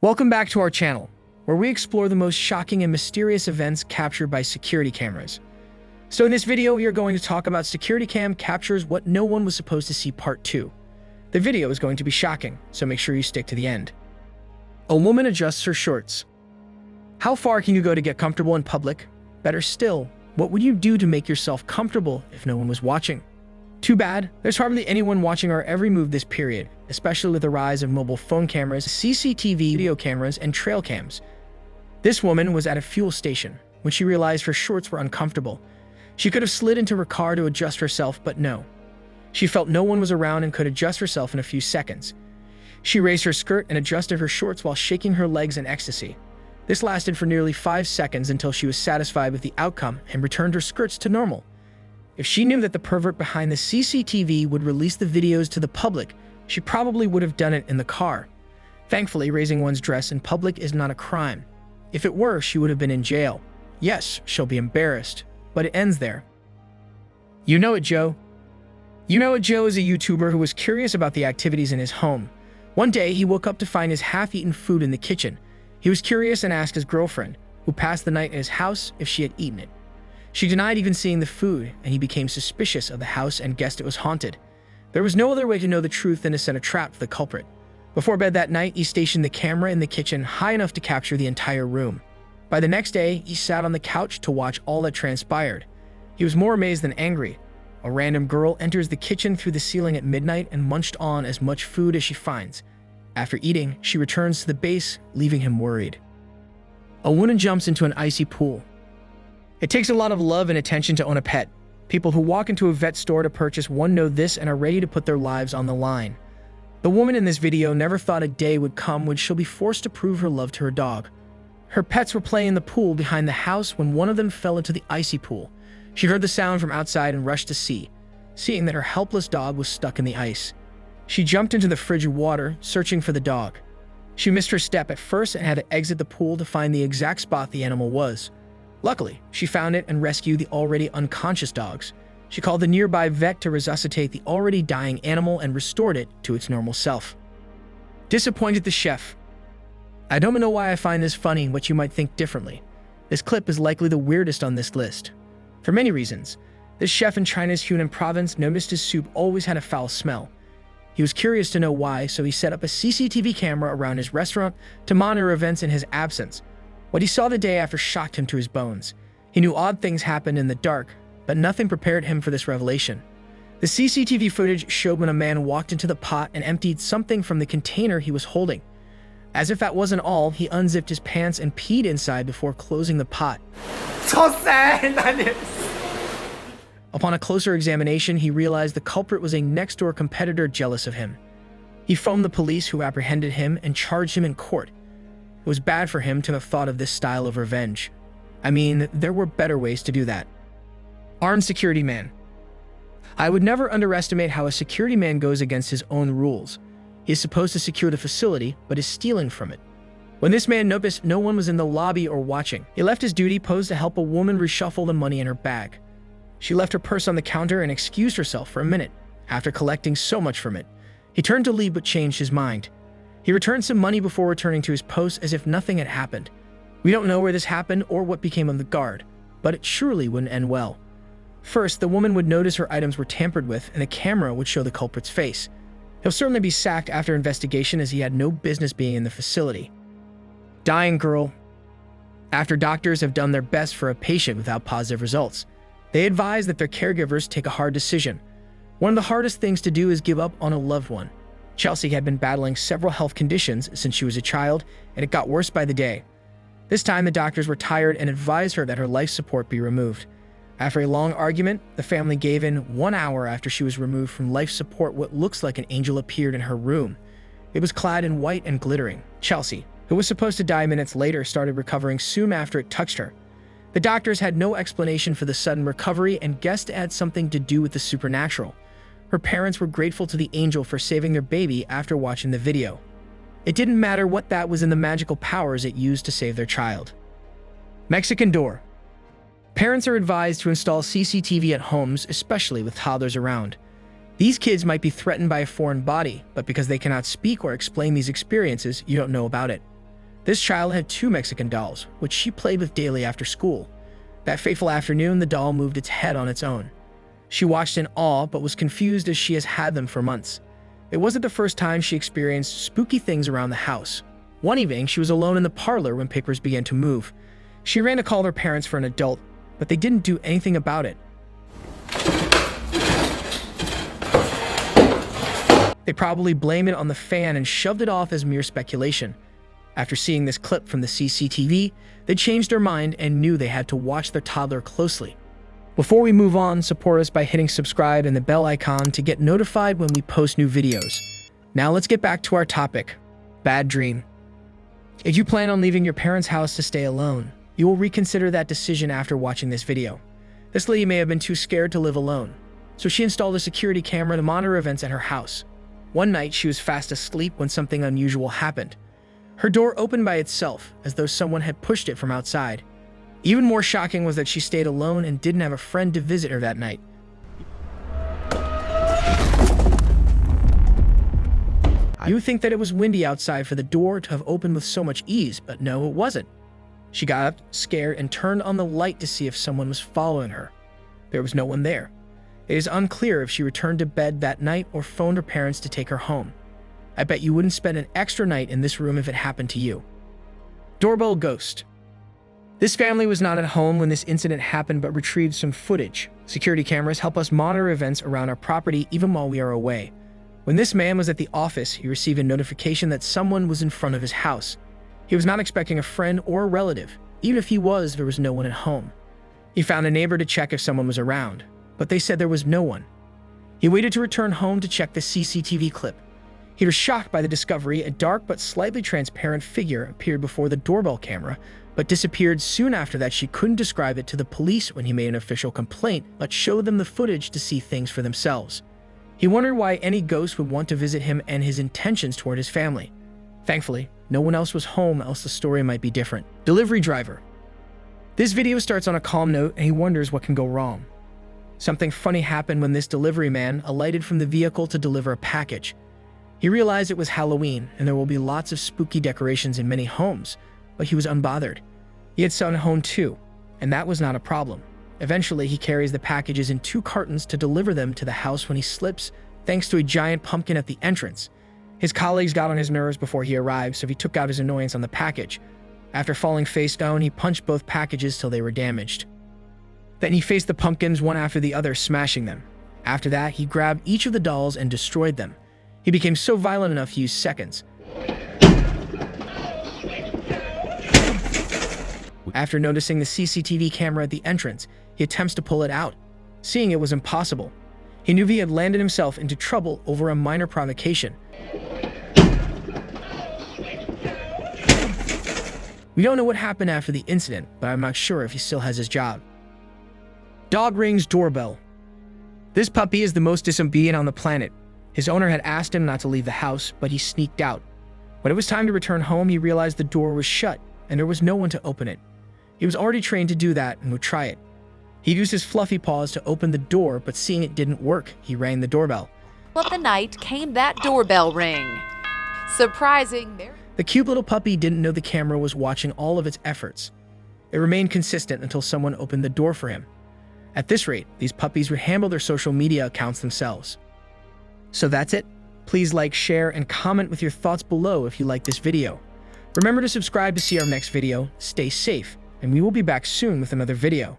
Welcome back to our channel, where we explore the most shocking and mysterious events captured by security cameras. So in this video, we are going to talk about security cam captures what no one was supposed to see part 2. The video is going to be shocking, so make sure you stick to the end. A woman adjusts her shorts. How far can you go to get comfortable in public? Better still, what would you do to make yourself comfortable if no one was watching? Too bad, there's hardly anyone watching our every move this period, especially with the rise of mobile phone cameras, CCTV video cameras, and trail cams. This woman was at a fuel station when she realized her shorts were uncomfortable. She could have slid into her car to adjust herself, but no. She felt no one was around and could adjust herself in a few seconds. She raised her skirt and adjusted her shorts while shaking her legs in ecstasy. This lasted for nearly 5 seconds until she was satisfied with the outcome and returned her skirts to normal. If she knew that the pervert behind the CCTV would release the videos to the public, she probably would have done it in the car. Thankfully, raising one's dress in public is not a crime. If it were, she would have been in jail. Yes, she'll be embarrassed, but it ends there. You Know It Joe? You Know It Joe is a YouTuber who was curious about the activities in his home. One day, he woke up to find his half-eaten food in the kitchen. He was curious and asked his girlfriend, who passed the night at his house, if she had eaten it. She denied even seeing the food, and he became suspicious of the house and guessed it was haunted. There was no other way to know the truth than to set a trap for the culprit. Before bed that night, he stationed the camera in the kitchen high enough to capture the entire room. By the next day, he sat on the couch to watch all that transpired. He was more amazed than angry. A random girl enters the kitchen through the ceiling at midnight and munched on as much food as she finds. After eating, she returns to the base, leaving him worried. A woman jumps into an icy pool. It takes a lot of love and attention to own a pet. People who walk into a vet store to purchase one know this and are ready to put their lives on the line. The woman in this video never thought a day would come when she'll be forced to prove her love to her dog. Her pets were playing in the pool behind the house when one of them fell into the icy pool. She heard the sound from outside and rushed to see, seeing that her helpless dog was stuck in the ice. She jumped into the frigid water, searching for the dog. She missed her step at first and had to exit the pool to find the exact spot the animal was. Luckily, she found it and rescued the already unconscious dogs. She called the nearby vet to resuscitate the already dying animal and restored it to its normal self. Disappointed the chef. I don't know why I find this funny, but you might think differently. This clip is likely the weirdest on this list. For many reasons, this chef in China's Hunan province noticed his soup always had a foul smell. He was curious to know why, so he set up a CCTV camera around his restaurant to monitor events in his absence. What he saw the day after shocked him to his bones. He knew odd things happened in the dark, but nothing prepared him for this revelation. The CCTV footage showed when a man walked into the pot and emptied something from the container he was holding. As if that wasn't all, he unzipped his pants and peed inside before closing the pot. Upon a closer examination, he realized the culprit was a next-door competitor jealous of him. He phoned the police, who apprehended him and charged him in court. It was bad for him to have thought of this style of revenge. I mean, there were better ways to do that. Armed security man. I would never underestimate how a security man goes against his own rules. He is supposed to secure the facility, but is stealing from it. When this man noticed no one was in the lobby or watching, he left his duty post to help a woman reshuffle the money in her bag. She left her purse on the counter and excused herself for a minute, after collecting so much from it. He turned to leave but changed his mind. He returned some money before returning to his post as if nothing had happened. We don't know where this happened or what became of the guard, but it surely wouldn't end well. First, the woman would notice her items were tampered with and the camera would show the culprit's face. He'll certainly be sacked after investigation, as he had no business being in the facility. Dying girl. After doctors have done their best for a patient without positive results, they advise that their caregivers take a hard decision. One of the hardest things to do is give up on a loved one. Chelsea had been battling several health conditions since she was a child, and it got worse by the day. This time, the doctors were tired and advised her that her life support be removed. After a long argument, the family gave in. 1 hour after she was removed from life support, what looks like an angel appeared in her room. It was clad in white and glittering. Chelsea, who was supposed to die minutes later, started recovering soon after it touched her. The doctors had no explanation for the sudden recovery and guessed it had something to do with the supernatural. Her parents were grateful to the angel for saving their baby after watching the video. It didn't matter what that was in the magical powers it used to save their child. Mexican door. Parents are advised to install CCTV at homes, especially with toddlers around. These kids might be threatened by a foreign body, but because they cannot speak or explain these experiences, you don't know about it. This child had 2 Mexican dolls, which she played with daily after school. That fateful afternoon, the doll moved its head on its own. She watched in awe, but was confused as she has had them for months. It wasn't the first time she experienced spooky things around the house. One evening, she was alone in the parlor when papers began to move. She ran to call her parents for an adult, but they didn't do anything about it. They probably blamed it on the fan and shoved it off as mere speculation. After seeing this clip from the CCTV, they changed their mind and knew they had to watch their toddler closely. Before we move on, support us by hitting subscribe and the bell icon to get notified when we post new videos. Now let's get back to our topic, bad dream. If you plan on leaving your parents' house to stay alone, you will reconsider that decision after watching this video. This lady may have been too scared to live alone, so she installed a security camera to monitor events at her house. One night, she was fast asleep when something unusual happened. Her door opened by itself, as though someone had pushed it from outside. Even more shocking was that she stayed alone and didn't have a friend to visit her that night. You think that it was windy outside for the door to have opened with so much ease, but no, it wasn't. She got up, scared, and turned on the light to see if someone was following her. There was no one there. It is unclear if she returned to bed that night or phoned her parents to take her home. I bet you wouldn't spend an extra night in this room if it happened to you. Doorbell ghost. This family was not at home when this incident happened but retrieved some footage. Security cameras help us monitor events around our property even while we are away. When this man was at the office, he received a notification that someone was in front of his house. He was not expecting a friend or a relative. Even if he was, there was no one at home. He found a neighbor to check if someone was around, but they said there was no one. He waited to return home to check the CCTV clip. He was shocked by the discovery. A dark but slightly transparent figure appeared before the doorbell camera, but disappeared soon after that. She couldn't describe it to the police when he made an official complaint, but showed them the footage to see things for themselves. He wondered why any ghost would want to visit him and his intentions toward his family. Thankfully, no one else was home, else the story might be different. Delivery driver. This video starts on a calm note and he wonders what can go wrong. Something funny happened when this delivery man alighted from the vehicle to deliver a package. He realized it was Halloween and there will be lots of spooky decorations in many homes, but he was unbothered. He had son home too, and that was not a problem. Eventually, he carries the packages in 2 cartons to deliver them to the house when he slips, thanks to a giant pumpkin at the entrance. His colleagues got on his nerves before he arrived, so he took out his annoyance on the package. After falling face down, he punched both packages till they were damaged. Then he faced the pumpkins one after the other, smashing them. After that, he grabbed each of the dolls and destroyed them. He became so violent enough to use seconds. After noticing the CCTV camera at the entrance, he attempts to pull it out. Seeing it was impossible, he knew he had landed himself into trouble over a minor provocation. We don't know what happened after the incident, but I'm not sure if he still has his job. Dog rings doorbell. This puppy is the most disobedient on the planet. His owner had asked him not to leave the house, but he sneaked out. When it was time to return home, he realized the door was shut and there was no one to open it. He was already trained to do that and would try it. He used his fluffy paws to open the door, but seeing it didn't work, he rang the doorbell. Of the night came that doorbell ring. Surprising. The cute little puppy didn't know the camera was watching all of its efforts. It remained consistent until someone opened the door for him. At this rate, these puppies would handle their social media accounts themselves. So that's it. Please like, share, and comment with your thoughts below if you like this video. Remember to subscribe to see our next video. Stay safe, and we will be back soon with another video.